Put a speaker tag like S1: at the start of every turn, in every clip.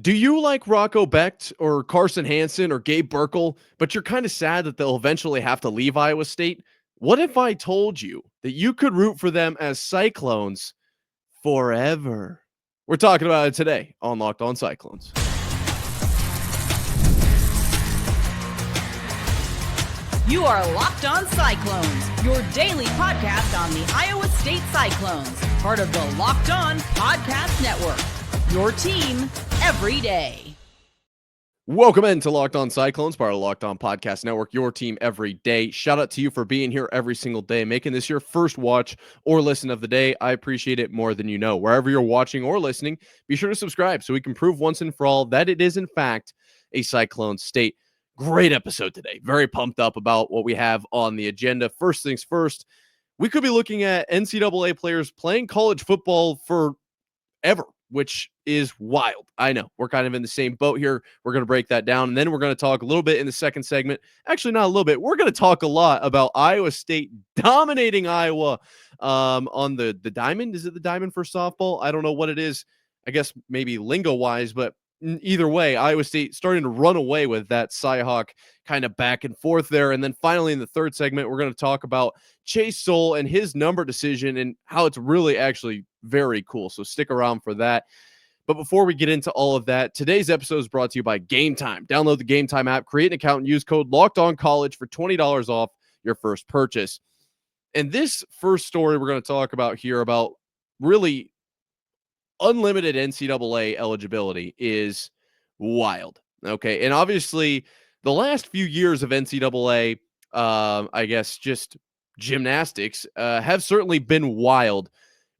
S1: Do you like Rocco Becht or Carson Hansen or Gabe Burkle, but you're kind of sad that they'll eventually have to leave Iowa State? What if I told you that you could root for them as Cyclones forever? We're talking about it today on Locked On Cyclones.
S2: You are Locked On Cyclones, your daily podcast on the Iowa State Cyclones, part of the Locked On Podcast Network. Your team every day.
S1: Welcome into Locked On Cyclones, part of the Locked On Podcast Network, your team every day. Shout out to you for being here every single day, making this your first watch or listen of the day. I appreciate it more than you know. Wherever you're watching or listening, be sure to subscribe so we can prove once and for all that it is, in fact, a Cyclone state. Great episode today. Very pumped up about what we have on the agenda. First things first, we could be looking at NCAA players playing college football forever, which is wild. I know we're kind of in the same boat here. We're going to break that down. And then we're going to talk a little bit in the second segment. Actually, not a little bit. We're going to talk a lot about Iowa State dominating Iowa on the diamond. Is it the diamond for softball? I don't know what it is. I guess maybe lingo wise, but either way, Iowa State starting to run away with that Cyhawk kind of back and forth there. And then finally, in the third segment, we're going to talk about Chase Sowell and his number decision and how it's really actually very cool. So stick around for that. But before we get into all of that, today's episode is brought to you by Game Time. Download the Game Time app, create an account, and use code LOCKEDONCollege for $20 off your first purchase. And this first story we're going to talk about here about really unlimited NCAA eligibility is wild. Okay. And obviously, the last few years of NCAA, I guess just gymnastics, have certainly been wild.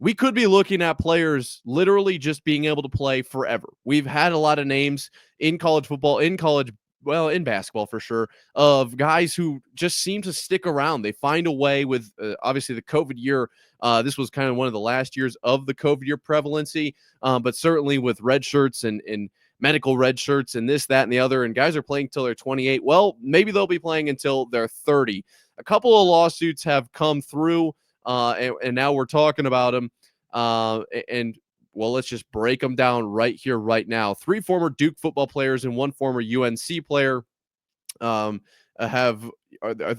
S1: We could be looking at players literally just being able to play forever. We've had a lot of names in college football, in basketball for sure, of guys who just seem to stick around. They find a way with obviously the COVID year. This was kind of one of the last years of the COVID year prevalency, but certainly with red shirts and medical red shirts and this, that, and the other. And guys are playing till they're 28. Well, maybe they'll be playing until they're 30. A couple of lawsuits have come through. And now we're talking about them. Well, let's just break them down right here, right now. 3 former Duke football players and 1 former UNC player they're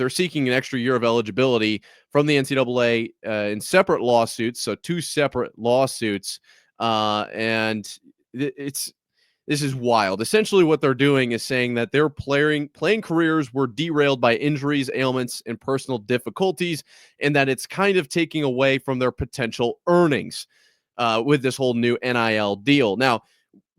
S1: seeking an extra year of eligibility from the NCAA in separate lawsuits. So 2 separate lawsuits, and this is wild. Essentially, what they're doing is saying that their playing careers were derailed by injuries, ailments, and personal difficulties, and that it's kind of taking away from their potential earnings with this whole new NIL deal. Now,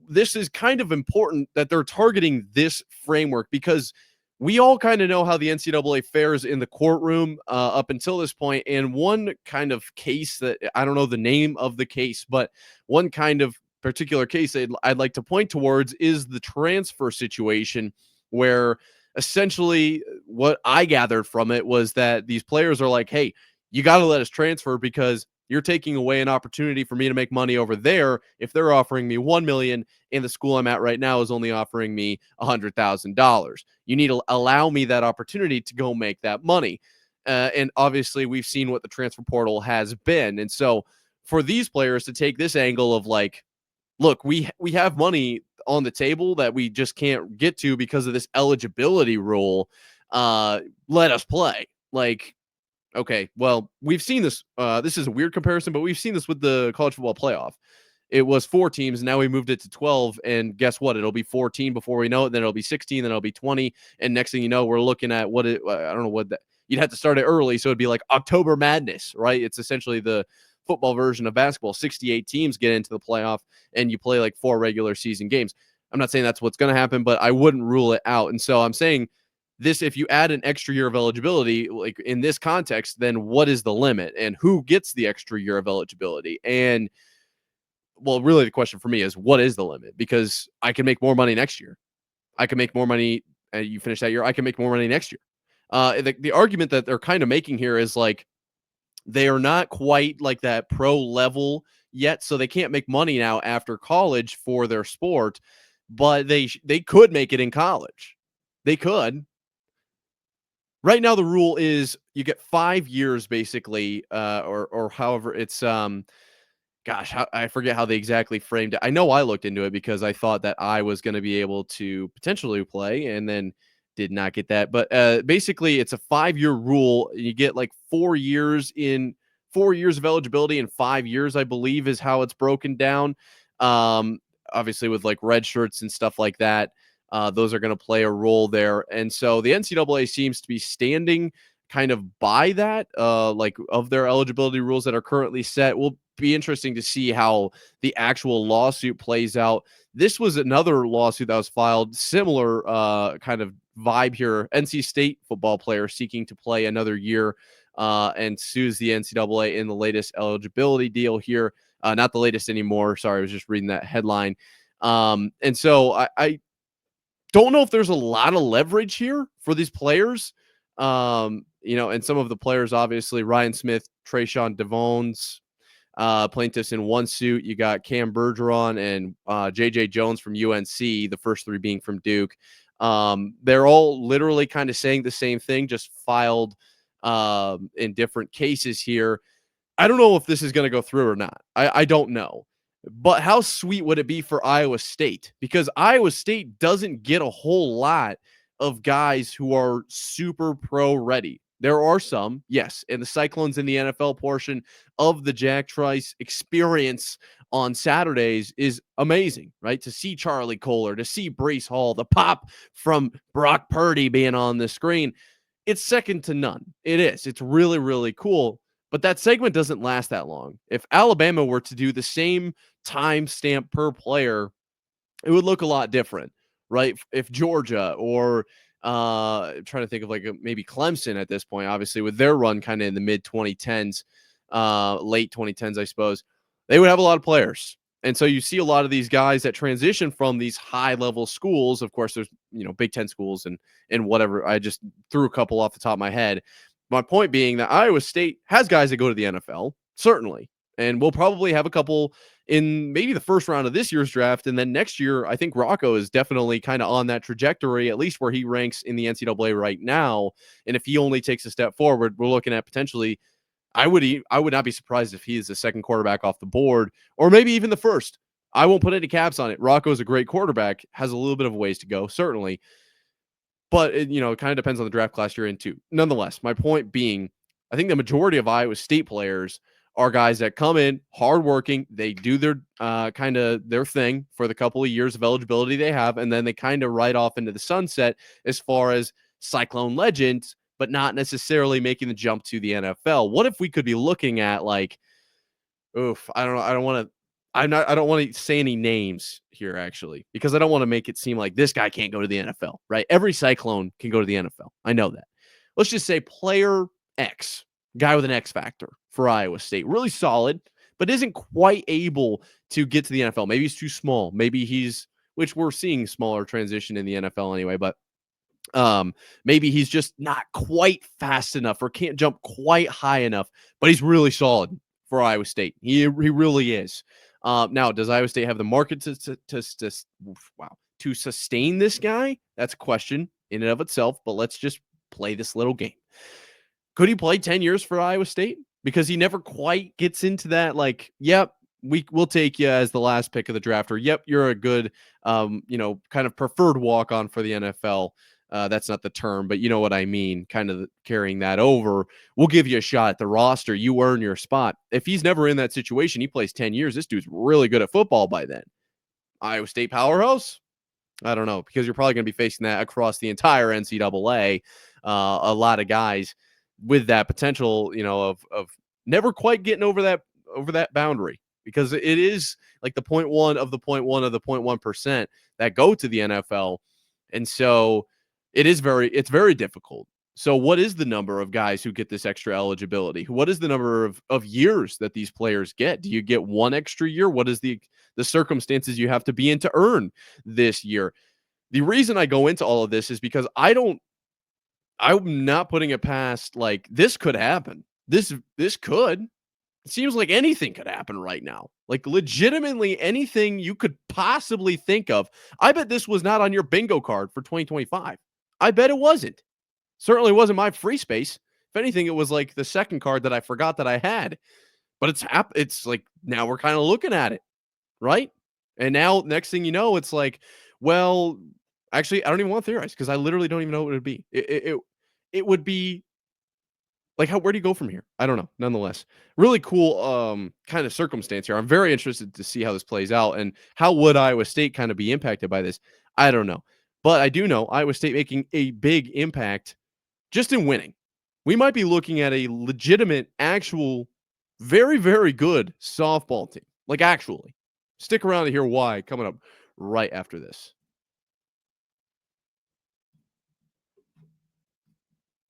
S1: this is kind of important that they're targeting this framework because we all kind of know how the NCAA fares in the courtroom up until this point. And one kind of case that I don't know the name of the case, but one kind of particular case I'd like to point towards is the transfer situation, where essentially what I gathered from it was that these players are like, hey, you got to let us transfer because you're taking away an opportunity for me to make money over there. If they're offering me $1 million and the school I'm at right now is only offering me $100,000, you need to allow me that opportunity to go make that money. And obviously we've seen what the transfer portal has been. And so for these players to take this angle of like, look, we have money on the table that we just can't get to because of this eligibility rule. Let us play. Like, okay, well, we've seen this. This is a weird comparison, but we've seen this with the college football playoff. It was 4 teams. Now we moved it to 12. And guess what? It'll be 14 before we know it. Then it'll be 16. Then it'll be 20. And next thing you know, we're looking at I don't know what that. You'd have to start it early. So it'd be like October Madness, right? It's essentially the football version of basketball. 68 teams get into the playoff and you play like 4 regular season games. I'm not saying that's what's going to happen, but I wouldn't rule it out. And so I'm saying this, if you add an extra year of eligibility, like in this context, then what is the limit and who gets the extra year of eligibility? And well, really the question for me is what is the limit? Because I can make more money next year. I can make more money. You finish that year. I can make more money next year. The argument that they're kind of making here is like, they are not quite like that pro level yet, so they can't make money now after college for their sport, but they could make it in college. They could. Right now, the rule is you get 5 years basically, or however it's gosh, I forget how they exactly framed it. I know I looked into it because I thought that I was going to be able to potentially play, and then did not get that. But basically, it's a 5-year rule. You get like 4 years of eligibility in 5 years, I believe, is how it's broken down. Um, Obviously, with like red shirts and stuff like that, those are going to play a role there. And so the NCAA seems to be standing kind of by that, like of their eligibility rules that are currently set. Will be interesting to see how the actual lawsuit plays out. This was another lawsuit that was filed, similar kind of vibe here. NC State football player seeking to play another year and sues the NCAA in the latest eligibility deal here. Not the latest anymore. Sorry, I was just reading that headline. And so I don't know if there's a lot of leverage here for these players. And some of the players, obviously, Ryan Smith, Trayshawn Devones, plaintiffs in one suit. You got Cam Bergeron and J.J. Jones from UNC, the first three being from Duke. They're all literally kind of saying the same thing, just filed in different cases here. I don't know if this is going to go through or not. I don't know. But how sweet would it be for Iowa State? Because Iowa State doesn't get a whole lot of guys who are super pro ready. There are some, yes, and the Cyclones in the NFL portion of the Jack Trice experience on Saturdays is amazing, right? To see Charlie Kohler, to see Breece Hall, the pop from Brock Purdy being on the screen, it's second to none. It is. It's really, really cool. But that segment doesn't last that long. If Alabama were to do the same timestamp per player, it would look a lot different, right? If Georgia or trying to think of like maybe Clemson at this point, obviously with their run kind of in the mid 2010s, late 2010s, I suppose, they would have a lot of players. And so you see a lot of these guys that transition from these high level schools. Of course, there's Big Ten schools and whatever. I just threw a couple off the top of my head. My point being that Iowa State has guys that go to the NFL, certainly. And we'll probably have a couple in maybe the first round of this year's draft. And then next year, I think Rocco is definitely kind of on that trajectory, at least where he ranks in the NCAA right now. And if he only takes a step forward, we're looking at potentially, I would not be surprised if he is the second quarterback off the board, or maybe even the first. I won't put any caps on it. Rocco is a great quarterback, has a little bit of a ways to go, certainly. But it kind of depends on the draft class you're into. Nonetheless, my point being, I think the majority of Iowa State players are guys that come in hardworking. They do their kind of their thing for the couple of years of eligibility they have, and then they kind of ride off into the sunset as far as Cyclone legends, but not necessarily making the jump to the NFL. What if we could be looking at like, I don't know. I don't want to say any names here, actually, because I don't want to make it seem like this guy can't go to the NFL, right? Every Cyclone can go to the NFL. I know that. Let's just say player X, guy with an X factor for Iowa State, really solid, but isn't quite able to get to the NFL. Maybe he's too small. Maybe which we're seeing smaller transition in the NFL anyway, but maybe he's just not quite fast enough or can't jump quite high enough, but he's really solid for Iowa State. He really is. Now, does Iowa State have the market to sustain this guy? That's a question in and of itself, but let's just play this little game. Could he play 10 years for Iowa State? Because he never quite gets into that, like, yep, we'll take you as the last pick of the draft, or yep, you're a good, kind of preferred walk-on for the NFL. That's not the term, but you know what I mean, kind of carrying that over. We'll give you a shot at the roster. You earn your spot. If he's never in that situation, he plays 10 years. This dude's really good at football by then. Iowa State powerhouse? I don't know, because you're probably going to be facing that across the entire NCAA. A lot of guys with that potential, of never quite getting over that boundary, because it is like the 0.1 of the 0.1 of the 0.1% that go to the NFL. And so it's very difficult. So what is the number of guys who get this extra eligibility? What is the number of years that these players get? Do you get one extra year? What is the circumstances you have to be in to earn this year? The reason I go into all of this is because I'm not putting it past, like, this could happen. This could. It seems like anything could happen right now. Like, legitimately anything you could possibly think of. I bet this was not on your bingo card for 2025. I bet it wasn't. Certainly wasn't my free space. If anything, it was like the second card that I forgot that I had. But it's like Now we're kind of looking at it, right? And now, next thing you know, it's like, well, actually, I don't even want to theorize because I literally don't even know what it would be. It would be like, how where do you go from here? I don't know. Nonetheless, really cool kind of circumstance here. I'm very interested to see how this plays out and how would Iowa State kind of be impacted by this. I don't know, but I do know Iowa State making a big impact just in winning. We might be looking at a legitimate, actual, very, very good softball team. Like, actually. Stick around to hear why coming up right after this.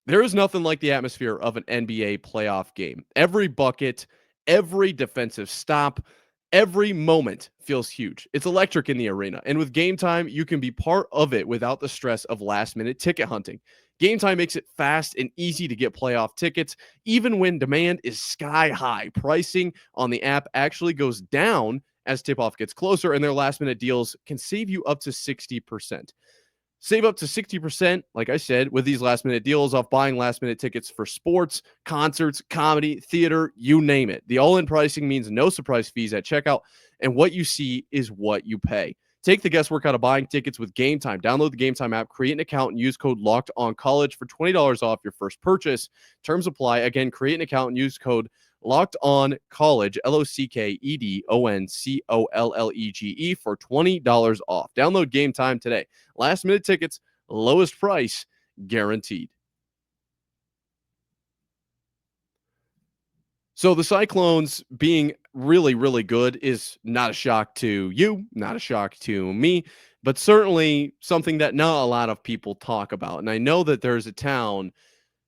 S1: There is nothing like the atmosphere of an NBA playoff game. Every bucket, every defensive stop, every moment feels huge. It's electric in the arena. And with Game Time, you can be part of it without the stress of last minute ticket hunting. Game Time makes it fast and easy to get playoff tickets, even when demand is sky high. Pricing on the app actually goes down as tip off gets closer, and their last minute deals can save you up to 60%. Save up to 60%, like I said, with these last minute deals off buying last minute tickets for sports, concerts, comedy, theater, you name it. The all in pricing means no surprise fees at checkout, and what you see is what you pay. Take the guesswork out of buying tickets with Game Time. Download the Game Time app, create an account, and use code Locked On College for $20 off your first purchase. Terms apply. Again, create an account and use code Locked On College, LOCKEDONCOLLEGE for $20 off. Download Game Time today. Last minute tickets, lowest price guaranteed. So the Cyclones being really, really good is not a shock to you, not a shock to me, but certainly something that not a lot of people talk about. And I know that there's a town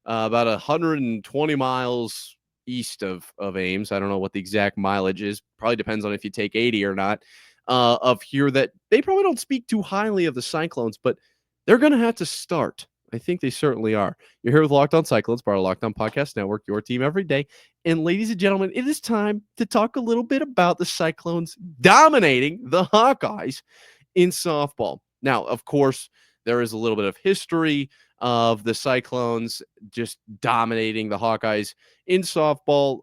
S1: about 120 miles east of Ames. I don't know what the exact mileage is. Probably depends on if you take 80 or not. Of here that they probably don't speak too highly of the Cyclones, but they're going to have to start. I think they certainly are. You're here with Locked On Cyclones, part of Locked On Podcast Network, your team every day. And ladies and gentlemen, it is time to talk a little bit about the Cyclones dominating the Hawkeyes in softball. Now, of course, there is a little bit of history of the Cyclones just dominating the Hawkeyes in softball.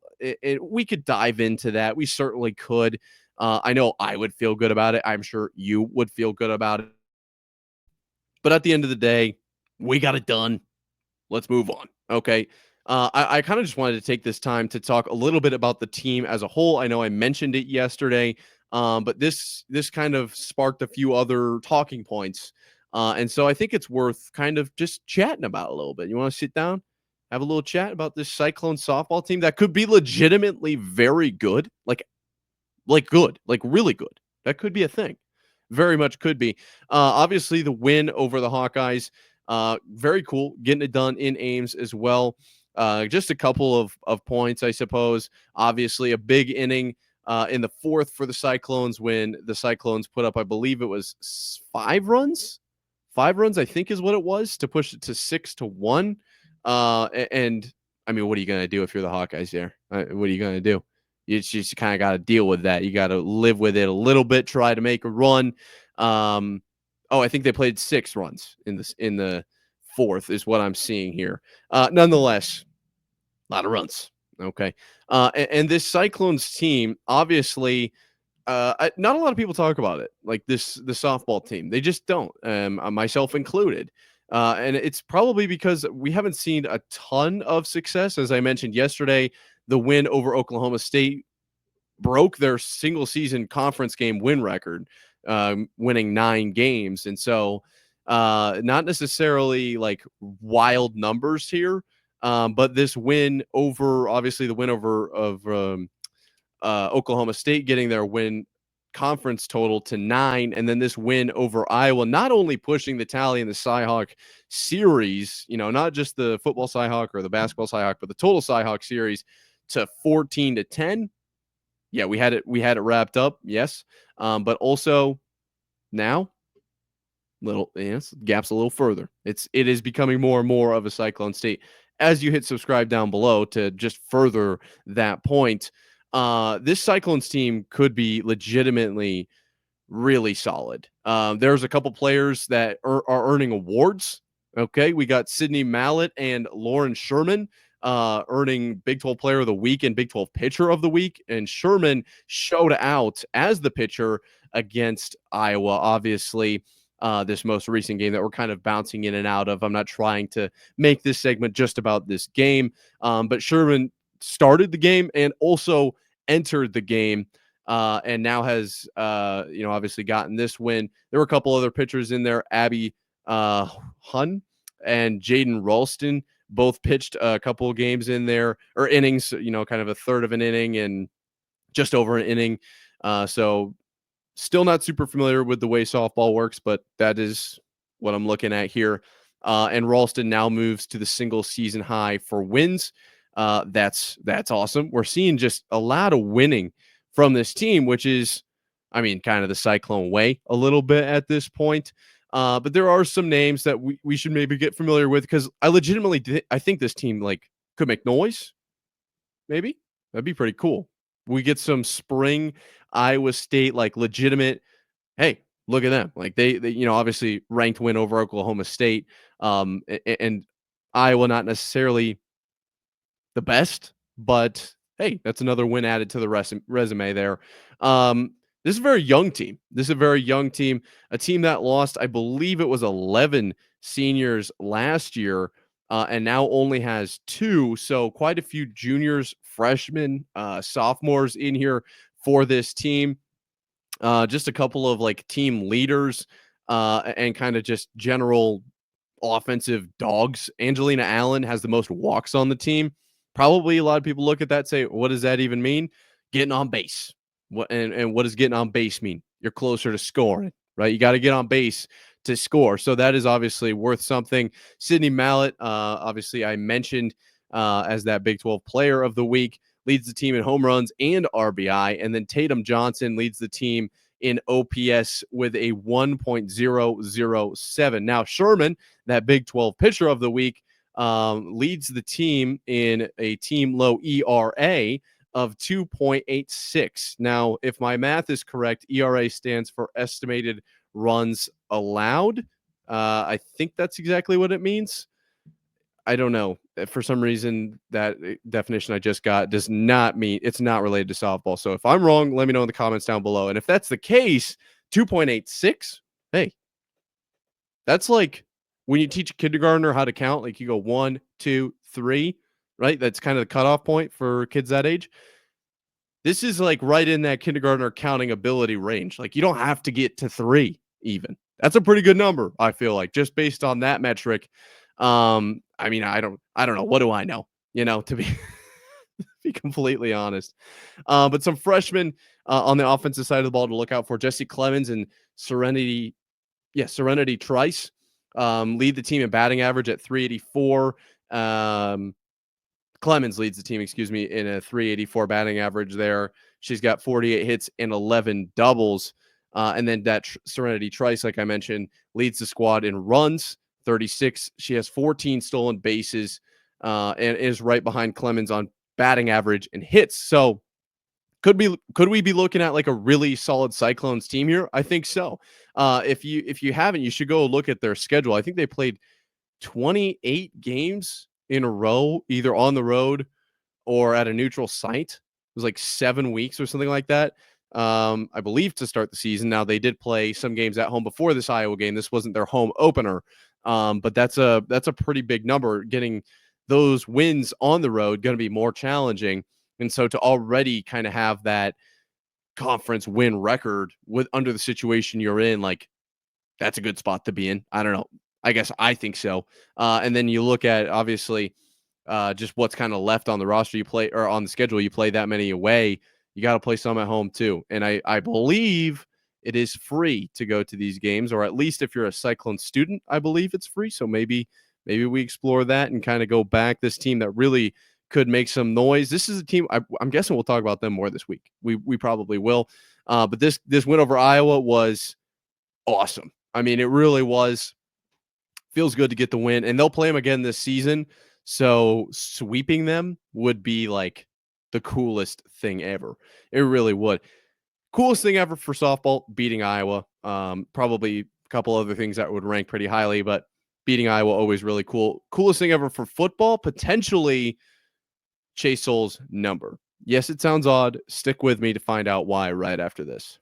S1: We could dive into that. We certainly could. I know I would feel good about it. I'm sure you would feel good about it. But at the end of the day, we got it done. Let's move on. Okay. I kind of just wanted to take this time to talk a little bit about the team as a whole. I know I mentioned it yesterday, but this kind of sparked a few other talking points. And so I think it's worth kind of just chatting about a little bit. You want to sit down, have a little chat about this Cyclone softball team that could be legitimately very good, like good, like really good. That could be a thing. Very much could be. Obviously, the win over the Hawkeyes, very cool. Getting it done in Ames as well. Just a couple of points, I suppose. Obviously, a big inning in the fourth for the Cyclones when the Cyclones put up, I believe it was 5 runs. 5 runs, I think, is what it was to push it to 6-1. And I mean, what are you going to do if you're the Hawkeyes there? What are you going to do? You just kind of got to deal with that. You got to live with it a little bit, try to make a run. I think they played 6 runs in the fourth is what I'm seeing here. Nonetheless, a lot of runs. Okay. And this Cyclones team, obviously, not a lot of people talk about it, like the softball team. They just don't, myself included. And it's probably because we haven't seen a ton of success. As I mentioned yesterday, the win over Oklahoma State broke their single season conference game win record, winning 9 games. And so not necessarily like wild numbers here, but this win over, obviously the win over of Oklahoma State, getting their win conference total to 9, and then this win over Iowa, not only pushing the tally in the Cyhawk series, not just the football Cyhawk or the basketball Cyhawk, but the total Cyhawk series to 14-10. Yeah, we had it wrapped up, yes, but also now gaps a little further. It is becoming more and more of a Cyclone state as you hit subscribe down below to just further that point. This Cyclones team could be legitimately really solid. There's a couple players that are earning awards. Okay, we got Sydney Mallett and Lauren Sherman earning Big 12 Player of the Week and Big 12 Pitcher of the Week. And Sherman showed out as the pitcher against Iowa. Obviously, this most recent game that we're kind of bouncing in and out of. I'm not trying to make this segment just about this game, but Sherman started the game and also entered the game. And now has, obviously gotten this win. There were a couple other pitchers in there, Abby Hun and Jaden Ralston, both pitched a couple of games in there, or innings, kind of a third of an inning and just over an inning. So still not super familiar with the way softball works, but that is what I'm looking at here. And Ralston now moves to the single season high for wins. That's awesome. We're seeing just a lot of winning from this team, which is, kind of the Cyclone way a little bit at this point. But there are some names that we should maybe get familiar with, because I legitimately I think this team could make noise. Maybe that'd be pretty cool. We get some spring Iowa State legitimate. Hey, look at them! They obviously ranked win over Oklahoma State. And Iowa not necessarily the best, but hey, that's another win added to the resume there. This is a very young team. A team that lost, I believe it was 11 seniors last year, and now only has 2. So quite a few juniors, freshmen, sophomores in here for this team. Just a couple of team leaders, and kind of just general offensive dogs. Angelina Allen has the most walks on the team. Probably a lot of people look at that and say, what does that even mean? Getting on base. And what does getting on base mean? You're closer to scoring, right? You got to get on base to score. So that is obviously worth something. Sydney Mallett, obviously I mentioned as that Big 12 Player of the Week, leads the team in home runs and RBI. And then Tatum Johnson leads the team in OPS with a 1.007. Now, Sherman, that Big 12 Pitcher of the Week, leads the team in a team low ERA of 2.86. Now, if my math is correct, ERA stands for estimated runs allowed. I think that's exactly what it means. I don't know. For some reason, that definition I just got does not mean, it's not related to softball. So if I'm wrong, let me know in the comments down below. And if that's the case, 2.86, hey, that's like when you teach a kindergartner how to count, you go 1, 2, 3, right? That's kind of the cutoff point for kids that age. This is right in that kindergartner counting ability range. You don't have to get to 3 even. That's a pretty good number, I feel like, just based on that metric. I don't know. What do I know? To be be completely honest. But some freshmen on the offensive side of the ball to look out for: Jesse Clemens and Serenity Trice lead the team in batting average at 384. Clemens leads the team, in a 384 batting average there. She's got 48 hits and 11 doubles. And then that Serenity Trice, like I mentioned, leads the squad in runs, 36. She has 14 stolen bases, and is right behind Clemens on batting average and hits. So could we be looking at a really solid Cyclones team here? I think so. If you haven't, you should go look at their schedule. I think they played 28 games in a row, either on the road or at a neutral site. It was 7 weeks or something like that. I believe, to start the season. Now, they did play some games at home before this Iowa game. This wasn't their home opener. But that's a pretty big number. Getting those wins on the road going to be more challenging. And so to already kind of have that conference win record under the situation you're in, that's a good spot to be in. I don't know. I guess I think so. And then you look at, obviously, just what's kind of left on the roster. You play, or on the schedule, you play that many away. You got to play some at home too. And I believe it is free to go to these games, or at least if you're a Cyclone student, I believe it's free. So maybe we explore that and kind of go back. This team that really could make some noise. This is a team, I'm guessing we'll talk about them more this week. We probably will. But this win over Iowa was awesome. It really was. Feels good to get the win, and they'll play them again this season. So sweeping them would be the coolest thing ever. It really would. Coolest thing ever for softball, beating Iowa. Probably a couple other things that would rank pretty highly, but beating Iowa, always really cool. Coolest thing ever for football, potentially Chase Sowell's number. Yes, it sounds odd. Stick with me to find out why right after this.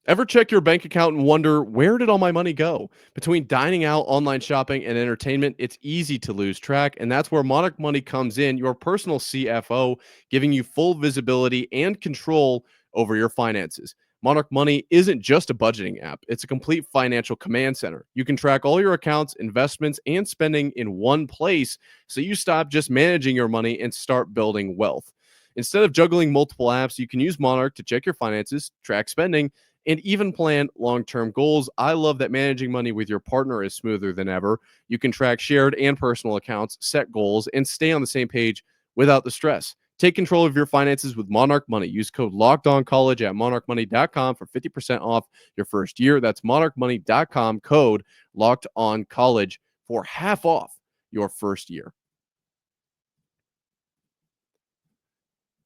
S1: Ever check your bank account and wonder, where did all my money go? Between dining out, online shopping, and entertainment, it's easy to lose track, and that's where Monarch Money comes in, your personal CFO, giving you full visibility and control over your finances. Monarch Money isn't just a budgeting app, it's a complete financial command center. You can track all your accounts, investments, and spending in one place, so you stop just managing your money and start building wealth. Instead of juggling multiple apps, you can use Monarch to check your finances, track spending, and even plan long-term goals. I love that managing money with your partner is smoother than ever. You can track shared and personal accounts, set goals, and stay on the same page without the stress. Take control of your finances with Monarch Money. Use code LOCKEDONCollege at monarchmoney.com for 50% off your first year. That's monarchmoney.com, code LOCKEDONCollege for half off your first year.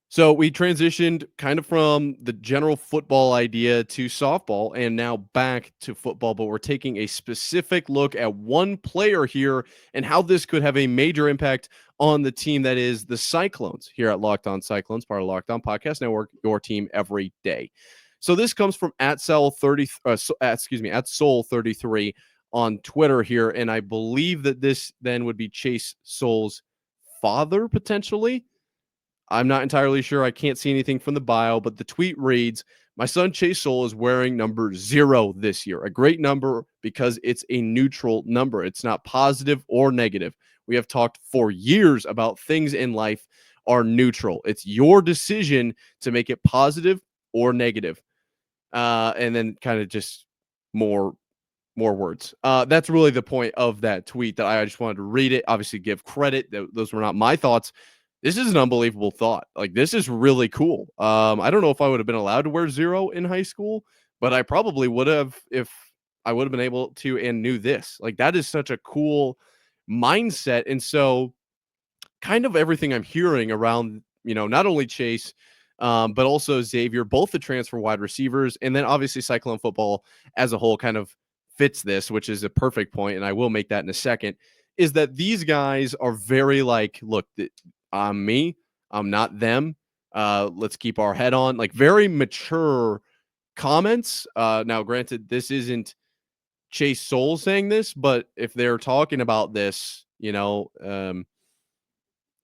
S1: So we transitioned kind of from the general football idea to softball and now back to football, but we're taking a specific look at one player here and how this could have a major impact on the team that is the Cyclones here at Locked On Cyclones, part of Locked On Podcast Network, your team every day. So this comes from at Sowell 33 on Twitter here, and I believe that this then would be Chase Sowell's father potentially. I'm not entirely sure. I can't see anything from the bio, but the tweet reads, my son Chase Sowell is wearing number 0 this year. A great number because it's a neutral number. It's not positive or negative. We have talked for years about things in life are neutral. It's your decision to make it positive or negative. And then kind of just more words. That's really the point of that tweet that I just wanted to read it. Obviously give credit. Those were not my thoughts. This is an unbelievable thought. Like, this is really cool. I don't know if I would have been allowed to wear 0 in high school, but I probably would have if I would have been able to and knew this. Like, that is such a cool mindset. And so kind of everything I'm hearing around, not only Chase, but also Xavier, both the transfer wide receivers, and then obviously Cyclone football as a whole kind of fits this, which is a perfect point, and I will make that in a second, is that these guys are very like, look, I'm me, I'm not them. Let's keep our head on. Like, very mature comments. Now, granted, this isn't Chase Sowell saying this, but if they're talking about this,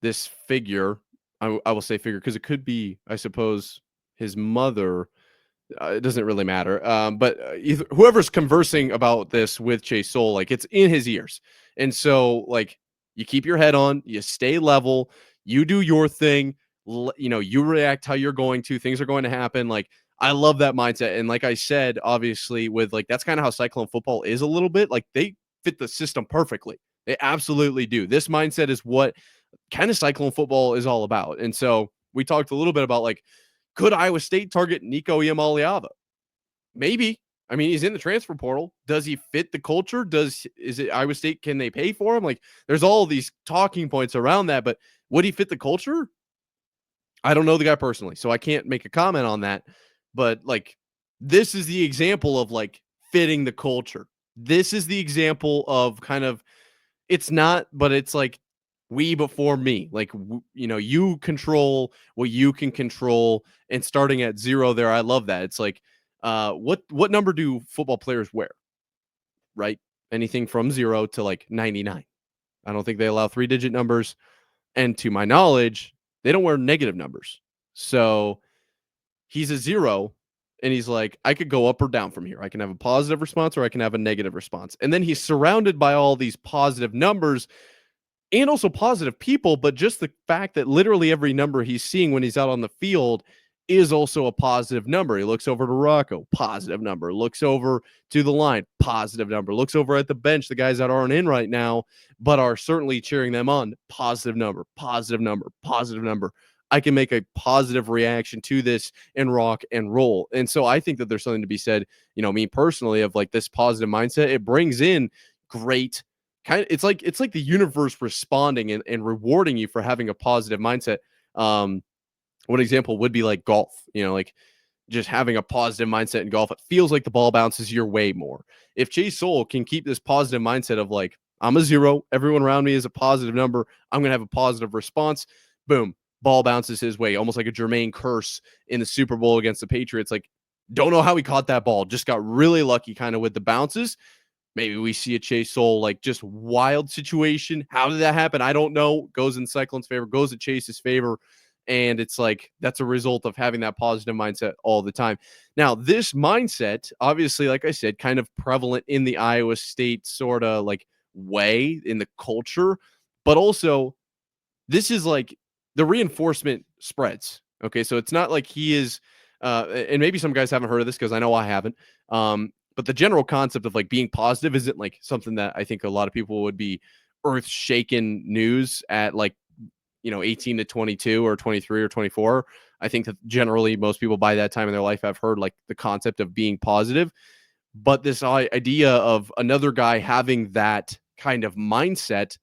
S1: this figure, I will say figure because it could be, I suppose, his mother. It doesn't really matter. But whoever's conversing about this with Chase Sowell, like, it's in his ears. And so, like, you keep your head on, you stay level, you do your thing, you react how you're going to, things are going to happen. Like, I love that mindset. And like I said, obviously, with like, that's kind of how Cyclone football is a little bit. Like, they fit the system perfectly. They absolutely do. This mindset is what kind of Cyclone football is all about. And so we talked a little bit about, like, could Iowa State target Nico Iamaleava? Maybe. I mean, he's in the transfer portal. Does he fit the culture? Is it Iowa State? Can they pay for him? Like, there's all these talking points around that, but would he fit the culture? I don't know the guy personally, so I can't make a comment on that. But like, this is the example of like fitting the culture. This is the example of kind of, it's not, but it's like we before me. Like, you control what you can control, and starting at 0 there, I love that. It's like, what number do football players wear? Right? Anything from 0 to like 99. I don't think they allow 3-digit numbers, and to my knowledge, they don't wear negative numbers. So he's a 0, and he's like, I could go up or down from here. I can have a positive response or I can have a negative response. And then he's surrounded by all these positive numbers and also positive people, but just the fact that literally every number he's seeing when he's out on the field is also a positive number. He looks over to Rocco, positive number. Looks over to the line, positive number. Looks over at the bench, the guys that aren't in right now, but are certainly cheering them on, positive number, positive number, positive number. I can make a positive reaction to this and rock and roll. And so I think that there's something to be said, me personally, of like this positive mindset. It brings in great kind of, it's like the universe responding and rewarding you for having a positive mindset. One example would be like golf, like just having a positive mindset in golf. It feels like the ball bounces your way more. If Chase Sowell can keep this positive mindset of like, I'm a 0, everyone around me is a positive number, I'm going to have a positive response, boom, ball bounces his way, almost like a Jermaine Kearse in the Super Bowl against the Patriots. Like, don't know how he caught that ball, just got really lucky kind of with the bounces. Maybe we see a Chase Sowell, like just wild situation. How did that happen? I don't know. Goes in Cyclone's favor, goes in Chase's favor. And it's like, that's a result of having that positive mindset all the time. Now, this mindset, obviously, like I said, kind of prevalent in the Iowa State sort of like way in the culture, but also this is like the reinforcement spreads. Okay. So it's not like he is, and maybe some guys haven't heard of this because I know I haven't. But the general concept of like being positive isn't like something that I think a lot of people would be earth shaken news at like, 18 to 22 or 23 or 24. I think that generally most people by that time in their life have heard like the concept of being positive. But this idea of another guy having that kind of mindset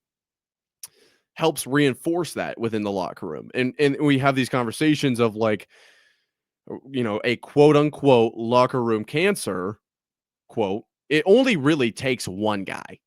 S1: helps reinforce that within the locker room. And we have these conversations of like, a quote unquote locker room cancer quote. It only really takes one guy.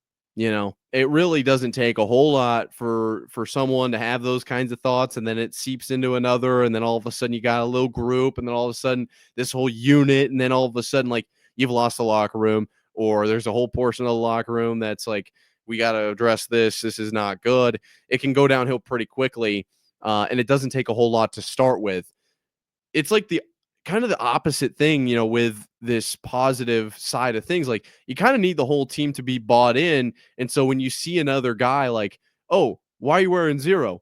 S1: It really doesn't take a whole lot for someone to have those kinds of thoughts, and then it seeps into another, and then all of a sudden you got a little group, and then all of a sudden this whole unit, and then all of a sudden like you've lost the locker room, or there's a whole portion of the locker room that's like, we got to address this is not good. It can go downhill pretty quickly, and it doesn't take a whole lot to start with. It's like the kind of the opposite thing, with this positive side of things. Like, you kind of need the whole team to be bought in. And so when you see another guy like, oh, why are you wearing 0?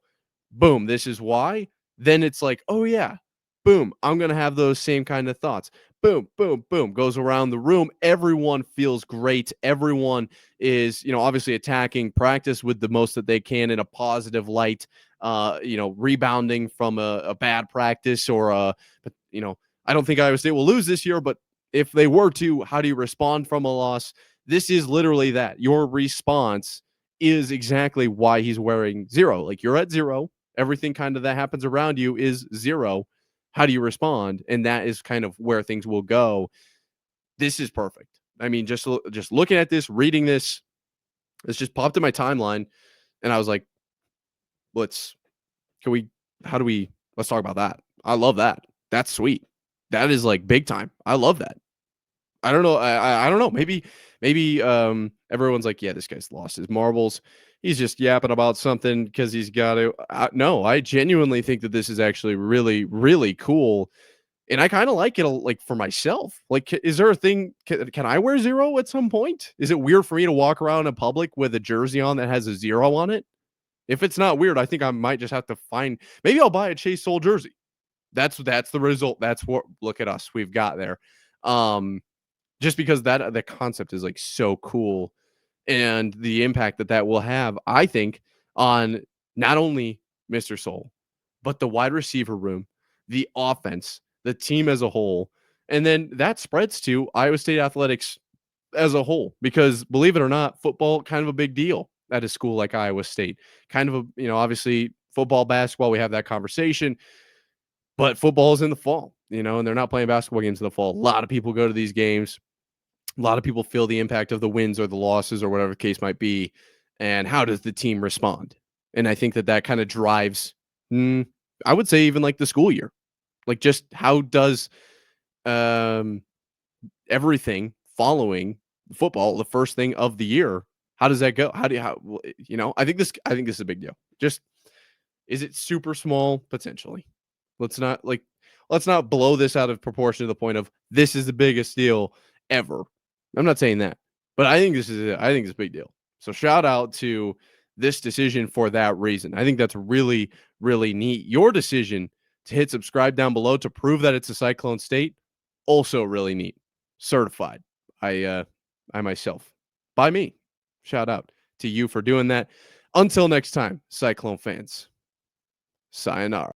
S1: Boom, this is why. Then it's like, oh yeah, boom, I'm going to have those same kind of thoughts. Boom, boom, boom, goes around the room. Everyone feels great. Everyone is, obviously attacking practice with the most that they can in a positive light, rebounding from a bad practice or but I don't think Iowa State will lose this year, but if they were to, how do you respond from a loss? This is literally that. Your response is exactly why he's wearing 0. Like, you're at 0. Everything kind of that happens around you is 0. How do you respond? And that is kind of where things will go. This is perfect. I mean, just looking at this, reading this, it's just popped in my timeline, and I was like, let's talk about that. I love that. That's sweet. That is like big time. I love that. I don't know. I don't know. Maybe everyone's like, yeah, this guy's lost his marbles. He's just yapping about something because he's got to. No, I genuinely think that this is actually really, really cool. And I kind of like it, like, for myself. Like, is there a thing? Can I wear 0 at some point? Is it weird for me to walk around in public with a jersey on that has a 0 on it? If it's not weird, I think I might just have to maybe I'll buy a Chase Sowell jersey. That's the result. That's what, look at us, we've got there. Just because the concept is like so cool, and the impact that will have, I think, on not only Mr. Sowell, but the wide receiver room, the offense, the team as a whole. And then that spreads to Iowa State athletics as a whole, because believe it or not, football, kind of a big deal at a school like Iowa State. Kind of obviously football, basketball, we have that conversation, but football is in the fall, and they're not playing basketball games in the fall. A lot of people go to these games. A lot of people feel the impact of the wins or the losses or whatever the case might be. And how does the team respond? And I think that kind of drives, I would say, even like the school year. Like, just how does everything following football, the first thing of the year, how does that go? I think this is a big deal. Just, is it super small? Potentially. Let's not blow this out of proportion to the point of this is the biggest deal ever. I'm not saying that, but I think it's a big deal. So shout out to this decision for that reason. I think that's really, really neat. Your decision to hit subscribe down below to prove that it's a Cyclone state, also really neat. Certified. I myself, by me. Shout out to you for doing that. Until next time, Cyclone fans. Sayonara.